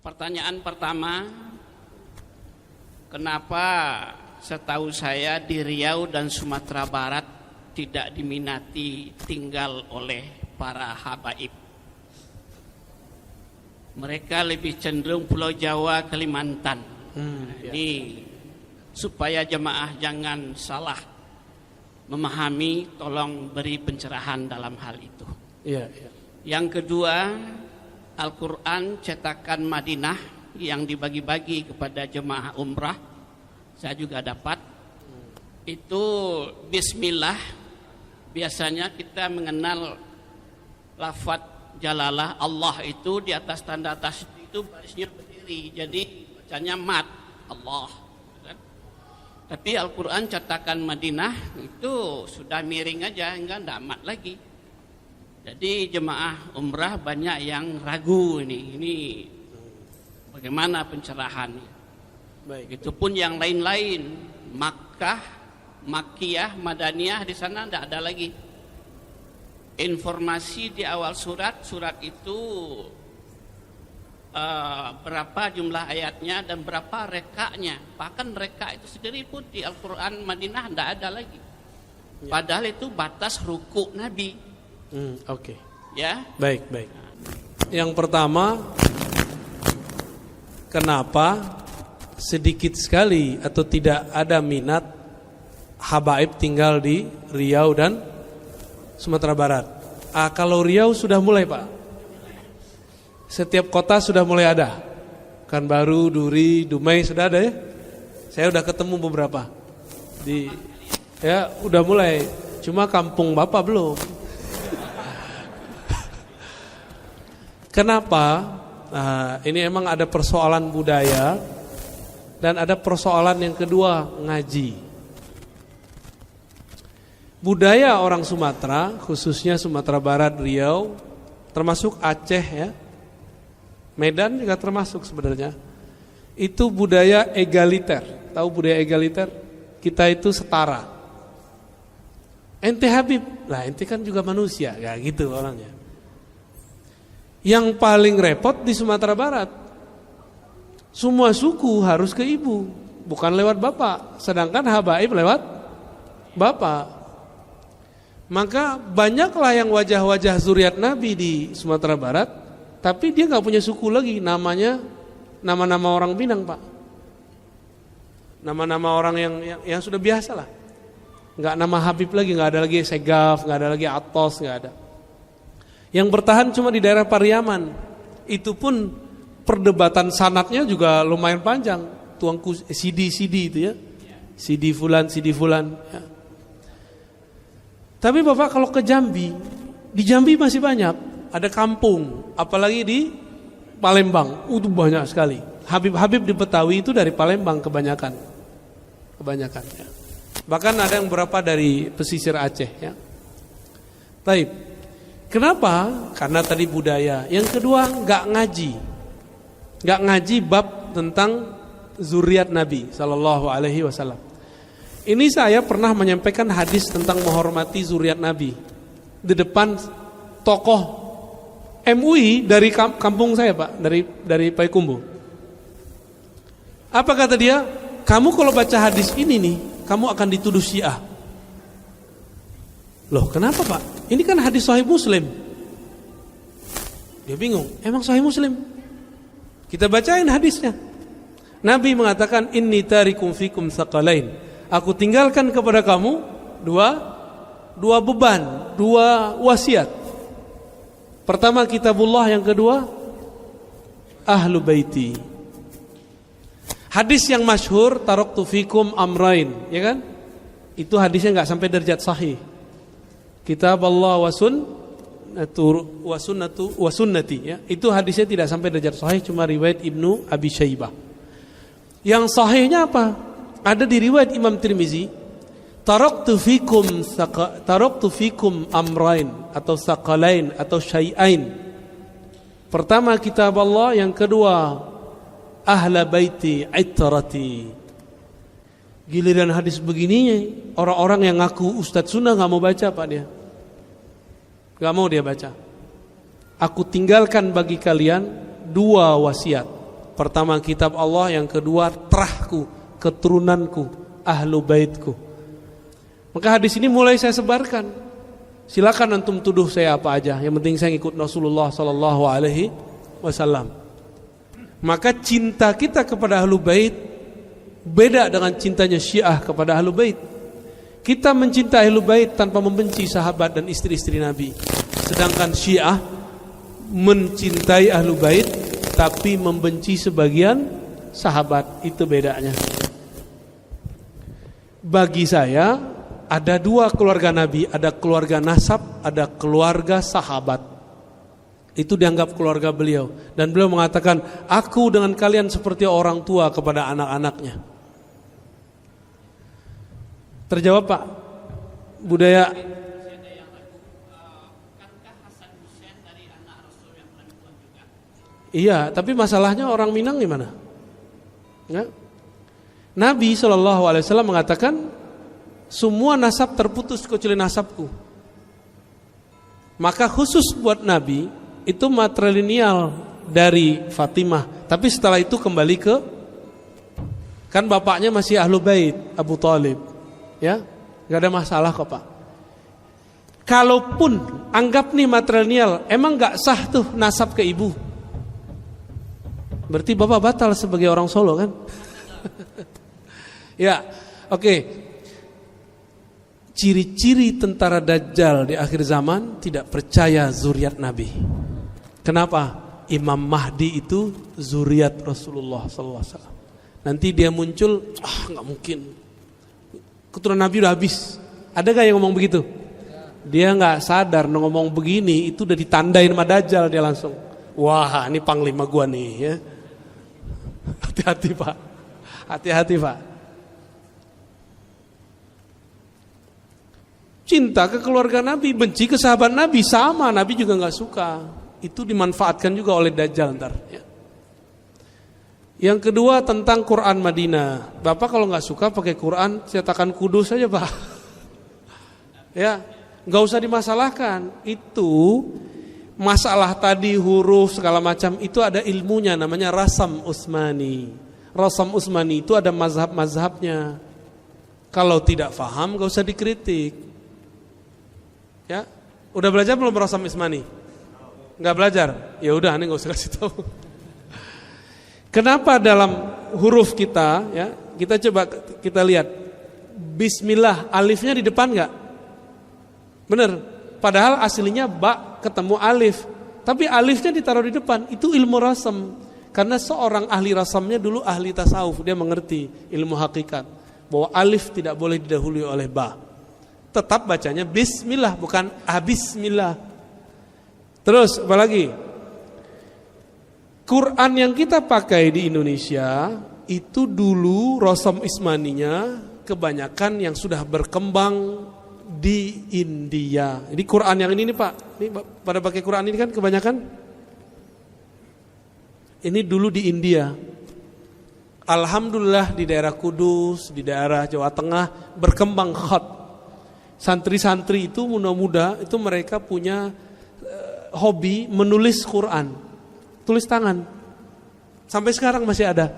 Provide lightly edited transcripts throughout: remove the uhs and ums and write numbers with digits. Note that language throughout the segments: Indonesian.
Pertanyaan pertama, kenapa setahu saya di Riau dan Sumatera Barat tidak diminati tinggal oleh para habaib? Mereka lebih cenderung Pulau Jawa, Kalimantan. Ini supaya jemaah jangan salah memahami, tolong beri pencerahan dalam hal itu. Yang kedua, Al-Quran cetakan Madinah yang dibagi-bagi kepada jemaah umrah, saya juga dapat. Itu Bismillah, biasanya kita mengenal lafaz jalalah Allah itu di atas tanda tasydid itu barisnya berdiri, jadi bacanya mat Allah. Tapi Al-Quran cetakan Madinah itu sudah miring aja, enggak mat lagi. Jadi jemaah umrah banyak yang ragu ini bagaimana pencerahannya. Itu pun yang lain-lain, Makkah, Makkiyah, Madaniyah, di sana tidak ada lagi. Informasi di awal surat itu berapa jumlah ayatnya dan berapa rekaknya. Bahkan reka itu sendiri pun di Al-Quran Madinah tidak ada lagi. Padahal itu batas ruku Nabi. Ya. Baik. Yang pertama, kenapa sedikit sekali atau tidak ada minat habaib tinggal di Riau dan Sumatera Barat? Kalau Riau sudah mulai, Pak. Setiap kota sudah mulai ada. Kanbaru, Duri, Dumai sudah ada ya. Saya udah ketemu beberapa. Udah mulai. Cuma kampung Bapak belum. Kenapa? Ini emang ada persoalan budaya dan ada persoalan yang kedua, ngaji. Budaya orang Sumatera, khususnya Sumatera Barat, Riau, termasuk Aceh ya, Medan juga termasuk sebenarnya. Itu budaya egaliter. Tahu budaya egaliter? Kita itu setara. Ente Habib, lah ente kan juga manusia, ya gitu orangnya. Yang paling repot di Sumatera Barat, semua suku harus ke ibu, bukan lewat bapak. Sedangkan habaib lewat bapak. Maka banyaklah yang wajah-wajah zuriat Nabi di Sumatera Barat, tapi dia gak punya suku lagi. Namanya nama-nama orang Minang, Pak. Nama-nama orang yang sudah biasa lah. Gak nama Habib lagi, gak ada lagi Segaf, gak ada lagi Atos, gak ada. Yang bertahan cuma di daerah Pariaman. Itu pun perdebatan sanadnya juga lumayan panjang. Tuangku Sidi itu ya. Sidi Fulan ya. Tapi Bapak kalau ke Jambi, di Jambi masih banyak. Ada kampung, apalagi di Palembang. Itu banyak sekali. Habib-habib di Betawi itu dari Palembang kebanyakan ya. Bahkan ada yang beberapa dari pesisir Aceh ya. Taib. Kenapa? Karena tadi budaya. Yang kedua, enggak ngaji bab tentang zuriat Nabi sallallahu alaihi wasallam. Ini saya pernah menyampaikan hadis tentang menghormati zuriat Nabi di depan tokoh MUI dari kampung saya, Pak, dari Payakumbuh. Apa kata dia? Kamu kalau baca hadis ini nih, kamu akan dituduh Syiah. Loh, kenapa, Pak? Ini kan hadis Sahih Muslim. Dia bingung, emang Sahih Muslim? Kita bacain hadisnya. Nabi mengatakan, inni tarikum fikum tsaqalain. Aku tinggalkan kepada kamu dua beban, dua wasiat. Pertama kitabullah, yang kedua ahlu baiti. Hadis yang masyhur, taraktu fikum amrain, ya kan? Itu hadisnya enggak sampai derajat sahih. Kitab Allah wa sunnati ya. Itu hadisnya tidak sampai derajat sahih, cuma riwayat Ibnu Abi Syaibah. Yang sahihnya apa? Ada di riwayat Imam Tirmizi, taraktu fikum amrain atau saqalain atau syai'ain. Pertama kitab Allah, yang kedua ahla baiti itrati. Giliran hadis begininya, orang-orang yang ngaku Ustadz Sunnah gak mau baca, Pak, dia gak mau dia baca. Aku tinggalkan bagi kalian dua wasiat. Pertama kitab Allah, yang kedua terahku, keturunanku, ahlu baitku. Maka hadis ini mulai saya sebarkan. Silakan antum tuduh saya apa aja, yang penting saya ikut Rasulullah sallallahu alaihi wasallam. Maka cinta kita kepada ahlu bait beda dengan cintanya Syiah kepada ahlu bait. Kita mencintai ahlu bait tanpa membenci sahabat dan istri-istri Nabi. Sedangkan Syiah mencintai ahlu bait tapi membenci sebagian sahabat. Itu bedanya. Bagi saya ada dua keluarga Nabi, ada keluarga nasab, ada keluarga sahabat. Itu dianggap keluarga beliau. Dan beliau mengatakan, aku dengan kalian seperti orang tua kepada anak-anaknya. Terjawab Pak? Budaya. Iya, tapi masalahnya orang Minang gimana? Ya? Nabi SAW mengatakan, semua nasab terputus kecuali nasabku. Maka khusus buat Nabi itu matrilineal dari Fatimah. Tapi setelah itu kembali ke, kan bapaknya masih ahlu bait, Abu Thalib. Ya, gak ada masalah kok Pak. Kalaupun anggap nih matrilineal, emang gak sah tuh nasab ke ibu. Berarti bapak batal sebagai orang Solo kan? Ya, oke. Ciri-ciri tentara Dajjal di akhir zaman tidak percaya zuriat Nabi. Kenapa? Imam Mahdi itu zuriat Rasulullah SAW. Nanti dia muncul, nggak mungkin. Keturunan Nabi udah habis. Ada gak yang ngomong begitu? Dia nggak sadar ngomong begini itu udah ditandain sama Dajjal, dia langsung. Wah, ini panglima gua nih ya. Hati-hati Pak. Hati-hati Pak. Cinta ke keluarga Nabi, benci ke sahabat Nabi, sama, Nabi juga gak suka. Itu dimanfaatkan juga oleh Dajjal ntar ya. Yang kedua tentang Quran Madinah. Bapak kalau gak suka pakai Quran cetakan Kudus saja Pak. Ya, gak usah dimasalahkan. Itu masalah tadi huruf segala macam itu ada ilmunya, namanya Rasam Utsmani. Rasam Utsmani itu ada mazhab-mazhabnya. Kalau tidak paham gak usah dikritik. Ya, udah belajar belum Rasam Utsmani? Enggak belajar? Ya udah, aneh enggak usah kasih tahu. Kenapa dalam huruf kita, ya, kita coba kita lihat Bismillah, alifnya di depan enggak? Bener. Padahal aslinya ba ketemu alif, tapi alifnya ditaruh di depan. Itu ilmu rasam. Karena seorang ahli rasamnya dulu ahli tasawuf, dia mengerti ilmu hakikat bahwa alif tidak boleh didahului oleh ba. Tetap bacanya bismillah, bukan abismillah. Terus apalagi? Quran yang kita pakai di Indonesia itu dulu Rasam Utsmaninya kebanyakan yang sudah berkembang di India. Jadi Quran yang ini nih Pak, ini pada pakai Quran ini kan kebanyakan. Ini dulu di India. Alhamdulillah di daerah Kudus, di daerah Jawa Tengah berkembang khat. Santri-santri itu muda-muda itu mereka punya hobi menulis Quran, tulis tangan. Sampai sekarang masih ada.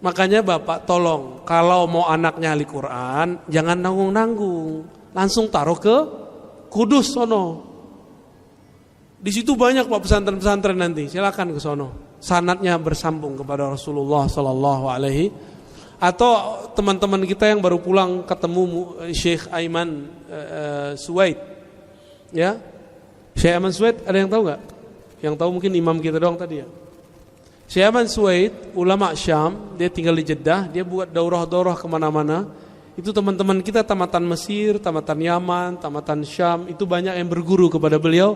Makanya Bapak tolong kalau mau anaknya ahli Quran jangan nanggung-nanggung, langsung taruh ke Kudus sono. Di situ banyak Pak pesantren-pesantren nanti, silakan ke sono. Sanadnya bersambung kepada Rasulullah sallallahu alaihi. Atau teman-teman kita yang baru pulang ketemu Syekh Aiman Suwaid, ya, Syekh Aiman Suwaid ada yang tahu nggak? Yang tahu mungkin imam kita doang tadi ya. Syekh Aiman Suwaid ulama Syam, dia tinggal di Jeddah, dia buat daurah-daurah kemana-mana. Itu teman-teman kita tamatan Mesir, tamatan Yaman, tamatan Syam, itu banyak yang berguru kepada beliau.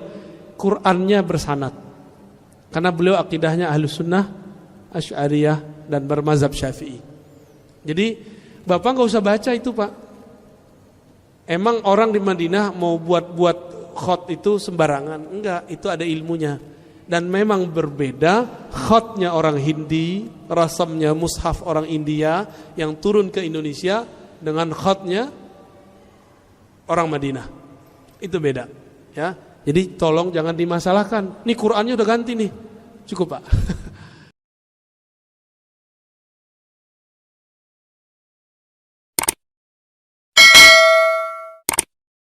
Qurannya bersanad, karena beliau akidahnya Ahlus Sunnah, Asy'ariyah dan bermazhab Syafi'i. Jadi Bapak gak usah baca itu Pak. Emang orang di Madinah mau buat khot itu sembarangan? Enggak, itu ada ilmunya. Dan memang berbeda khotnya orang Hindi, rasamnya mushaf orang India yang turun ke Indonesia dengan khotnya orang Madinah. Itu beda ya. Jadi tolong jangan dimasalahkan. Nih Qurannya udah ganti nih. Cukup Pak.